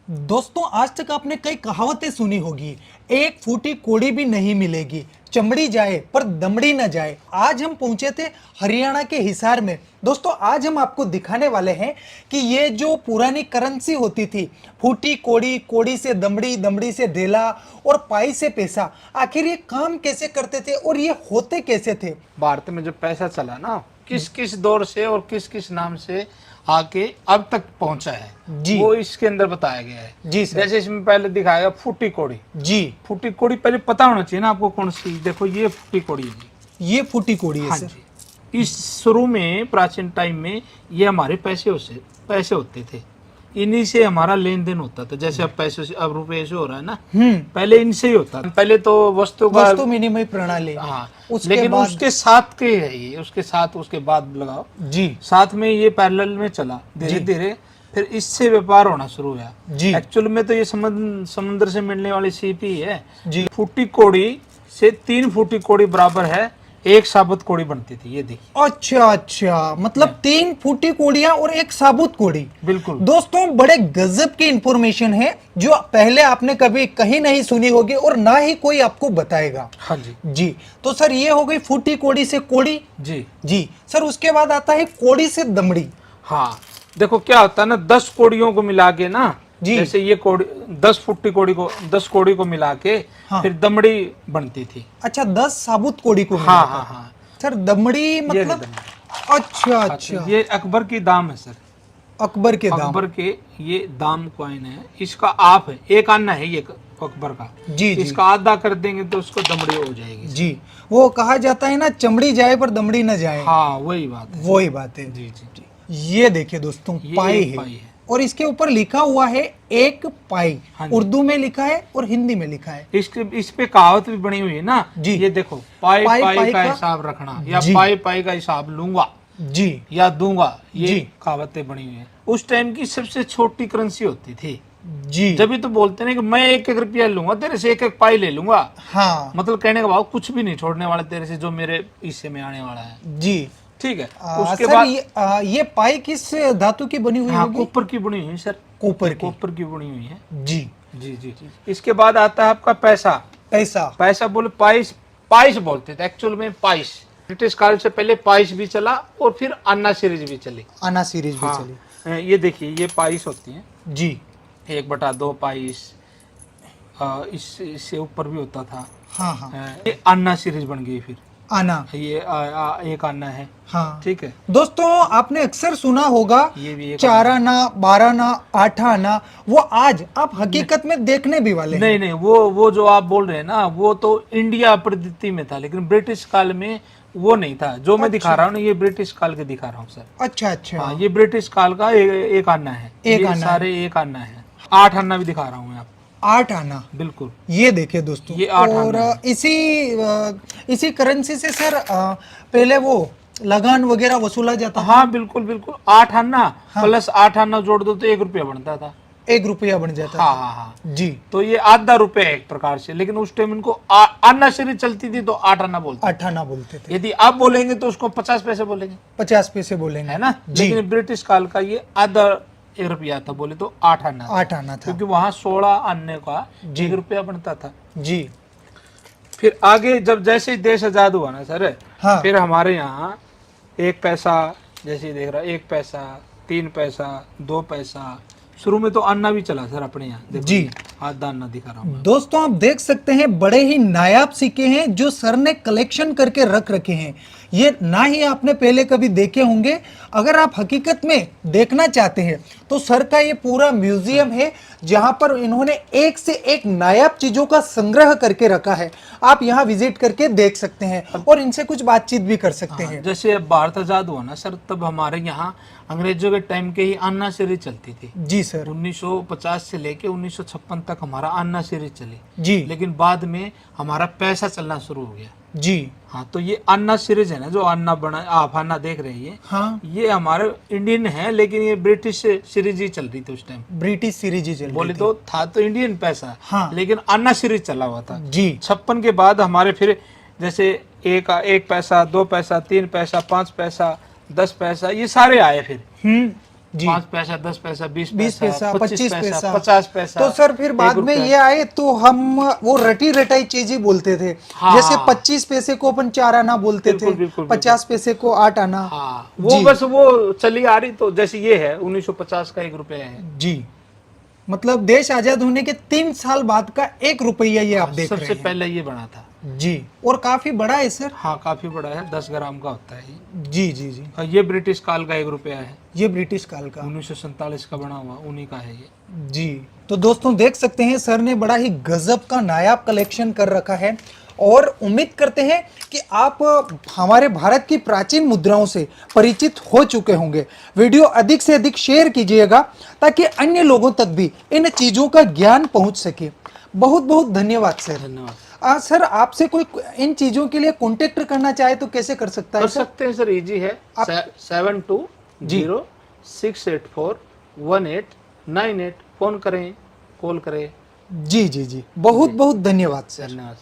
दोस्तों आज तक आपने कई कहावतें सुनी होगी, एक फूटी कोड़ी भी नहीं मिलेगी, चमड़ी जाए पर दमड़ी न जाए। आज हम पहुंचे थे हरियाणा के हिसार में। दोस्तों आज हम आपको दिखाने वाले हैं कि ये जो पुरानी करेंसी होती थी, फूटी कोड़ी, कोड़ी से दमड़ी, दमड़ी से ढेला और पाई से पैसा, आखिर ये काम कैसे करते थे और ये होते कैसे थे। भारत में जो पैसा चला ना, किस किस दौर से और किस किस नाम से आके अब तक पहुंचा है जी, वो इसके अंदर बताया गया है। जी सर। जैसे इसमें पहले दिखाया फूटी कोड़ी। जी, फूटी कोड़ी पहले पता होना चाहिए ना आपको कौन सी। देखो ये फूटी कोड़ी है जी। ये फूटी कोड़ी है हाँ सर। जी। इस शुरू में प्राचीन टाइम में ये हमारे पैसे होते थे, इन्हीं से हमारा लेन देन होता था। जैसे अब पैसे से, अब रुपए से हो रहा है ना, पहले इनसे ही होता था। पहले तो वस्तु विनिमय प्रणाली। हाँ, उसके लेकिन बाद उसके साथ के है ये, उसके साथ उसके बाद लगाओ जी, साथ में ये पैरेलल में चला धीरे धीरे, फिर इससे व्यापार होना शुरू हुआ जी। एक्चुअल में तो ये समुद्र से मिलने वाली सीप ही है जी। फूटी कोड़ी से 3 फूटी कोड़ी बराबर है 1 साबुत कोड़ी बनती थी। ये देखिए। अच्छा अच्छा, मतलब 3 फूटी कोड़ियां और 1 साबुत कोड़ी। बिल्कुल दोस्तों बड़े गजब की इंफॉर्मेशन है जो पहले आपने कभी कहीं नहीं सुनी होगी और ना ही कोई आपको बताएगा। हाँ जी। जी, तो सर ये हो गई फूटी कोड़ी से कोड़ी। जी जी सर, उसके बाद आता है कोड़ी से दमड़ी। हाँ, देखो क्या होता है ना, 10 कोड़ियों को मिला के ना, जी। जैसे ये कोड़ी 10 फुट्टी कोड़ी को 10 कोड़ी को मिला के फिर दमड़ी बनती थी। अच्छा, 10 साबुत कोड़ी को हाँ हाँ हाँ। सर दमड़ी मतलब दमड़ी। अच्छा अच्छा, ये अकबर की दाम है सर। अकबर के दाम। अकबर के ये दाम कॉइन है, इसका आप है 1 आना है ये अकबर का। जी जी। इसका आधा कर देंगे तो उसको दमड़ी हो जाएगी। जी, वो कहा जाता है ना, चमड़ी जाए पर दमड़ी न जाए। हाँ वही बात है। वही बात है। जी जी जी। ये देखिए दोस्तों, ये पाई एक है। पाई है। और इसके ऊपर लिखा हुआ है 1 पाई। हाँ जी। उर्दू में लिखा है और हिंदी में लिखा है। इस पे कहावत भी बनी हुई है ना जी। ये देखो, पाई पाई पाई का का हिसाब रखना, या जी। पाई पाई का हिसाब लूंगा जी या दूंगा, ये जी। कहावतें बनी हुई है। उस टाइम की सबसे छोटी करेंसी होती थी। जी। जब भी तो बोलते ना कि मैं 1-1 रुपया लूंगा तेरे से, 1-1 पाई ले लूंगा। हाँ मतलब कहने का भाव कुछ भी नहीं छोड़ने वाला तेरे से, जो मेरे हिस्से में आने वाला है। जी। ठीक है। उसके सर बाद ये पाई किस धातु की बनी हुई हाँ, होगी? कॉपर की बनी हुई है सर। कॉपर की। कॉपर की बनी हुई है। जी। जी जी। इसके बाद आता है आपका पैसा। पैसा। पैसा बोले पाइस, पाइस बोलते थे एक्चुअल में, पाइस। ब्रिटिश काल से पहले पाइस भी चला और फिर अन्ना सीरीज भी चली। आना सीरीज भी चली। हाँ, ये देखिए ये पाइस होती है। जी। 1/2 पाइस, इससे ऊपर भी होता था। हाँ हाँ। ये अन्ना सीरीज बन गई फिर। आना। ये 1 आना है। हाँ ठीक है। दोस्तों, आपने अक्सर सुना होगा ये भी 4 आना, 12 आना, 8 आना, वो आज आप हकीकत में देखने भी वाले हैं। नहीं नहीं, वो जो आप बोल रहे हैं ना, वो तो इंडिया पद्धति में था, लेकिन ब्रिटिश काल में वो नहीं था। जो मैं दिखा रहा हूँ ना, ये ब्रिटिश काल के दिखा रहा हूँ सर। अच्छा अच्छा। हाँ, ये ब्रिटिश काल का 1 आना है। एक ये आना सारे 1 आना है। 8 आना भी दिखा रहा हूँ मैं आपको। 8 आना। बिल्कुल। ये देखिए दोस्तों, ये 8 और आना है। इसी करेंसी से सर पहले वो लगान वगैरह वसूला जाता था। हाँ बिल्कुल बिल्कुल। 8 आना प्लस 8 आना जोड़ दो तो 1 रुपया बनता था। 1 रुपया बन जाता हाँ था। हाँ हाँ। जी। तो ये आधा रुपया है एक प्रकार से, लेकिन उस टाइम इनको आना सीरीज चलती थी तो 8 आना बोलते। 8 आना बोलते थे। यदि आप बोलेंगे तो उसको 50 पैसे बोलेंगे, 50 पैसे बोलेंगे, है ना। जी। लेकिन ब्रिटिश काल का ये आधा 1 रुपया था, बोले तो 8 आना था। 8 आना था। क्योंकि वहां 16 आने का 1 रुपया बनता था। जी। फिर आगे जब जैसे ही देश आजाद हुआ ना सर, हाँ। फिर हमारे यहाँ 1 पैसा, जैसे ही देख रहा 1 पैसा, 3 पैसा, 2 पैसा। शुरू में तो अन्ना भी चला सर अपने यहाँ। देखो जी। आधा अन्ना दिखा रहा हूँ। दोस्तों आप देख सकते हैं, बड़े ही नायाब सिक्के हैं जो सर ने कलेक्शन करके रख रखे हैं। ये ना ही आपने पहले कभी देखे होंगे। अगर आप हकीकत में देखना चाहते हैं तो सर का ये पूरा म्यूजियम है, जहां पर इन्होंने एक से एक नायाब चीजों का संग्रह करके रखा है। आप यहाँ विजिट करके देख सकते हैं और इनसे कुछ बातचीत भी कर सकते हैं। जैसे भारत आजाद हुआ ना सर, तब हमारे यहाँ अंग्रेजों के टाइम के ही अन्ना सीरीज चलती थी। जी सर। 1950 से लेके 1956 तक हमारा अन्ना सीरीज चली। जी। लेकिन बाद में हमारा पैसा चलना शुरू हो गया। जी। हाँ, तो ये अन्ना सीरीज है ना, जो अन्ना बना आप अन्ना देख रहे हैं, हाँ। ये हमारे इंडियन है, लेकिन ये ब्रिटिश सीरीज ही चल रही थी उस टाइम। ब्रिटिश सीरीज ही चल रही बोले थी। तो था तो इंडियन पैसा, हाँ। लेकिन अन्ना सीरीज चला हुआ था। जी। 56 के बाद हमारे फिर जैसे 1 पैसा, 2 पैसा, 3 पैसा, 5 पैसा, 10 पैसा, ये सारे आए फिर। जी। 5 पैसा, 10 पैसा, 20 20 पैसा, 25 पैसा, 50 पैसा। तो सर फिर बाद में ये आए तो हम वो रटी रटाई चीजें बोलते थे। हाँ। जैसे 25 पैसे को अपन 4 आना बोलते बिल्कुल, थे, बिल्कुल, 50 पैसे को 8 आना। हाँ, वो जी। बस वो चली आ रही। तो जैसे ये है 1950 का 1 रुपया है। जी, मतलब देश आजाद होने के 3 साल बाद का 1 रुपया ये आप देख रहे सबसे हैं। पहले ये बना था। जी, और काफी बड़ा है सर। हाँ, काफी बड़ा है, 10 ग्राम का होता है ये। जी जी जी, और ये ब्रिटिश काल का 1 रुपया है, ये ब्रिटिश काल का। 1947 का बना हुआ, उन्हीं का है ये। जी, तो दोस्तों देख सकते हैं सर ने बड़ा ही गजब का नायाब कलेक्शन कर रखा है, और उम्मीद करते हैं कि आप हमारे भारत की प्राचीन मुद्राओं से परिचित हो चुके होंगे। वीडियो अधिक से अधिक शेयर कीजिएगा ताकि अन्य लोगों तक भी इन चीजों का ज्ञान पहुंच सके। बहुत बहुत धन्यवाद सर। धन्यवाद सर, आपसे कोई इन चीजों के लिए कांटेक्ट करना चाहे तो कैसे कर सकता है कर सर? सकते हैं सर, इजी है। 7206841898 फोन करें, कॉल करें। जी जी जी, बहुत बहुत धन्यवाद सर। धन्यवाद।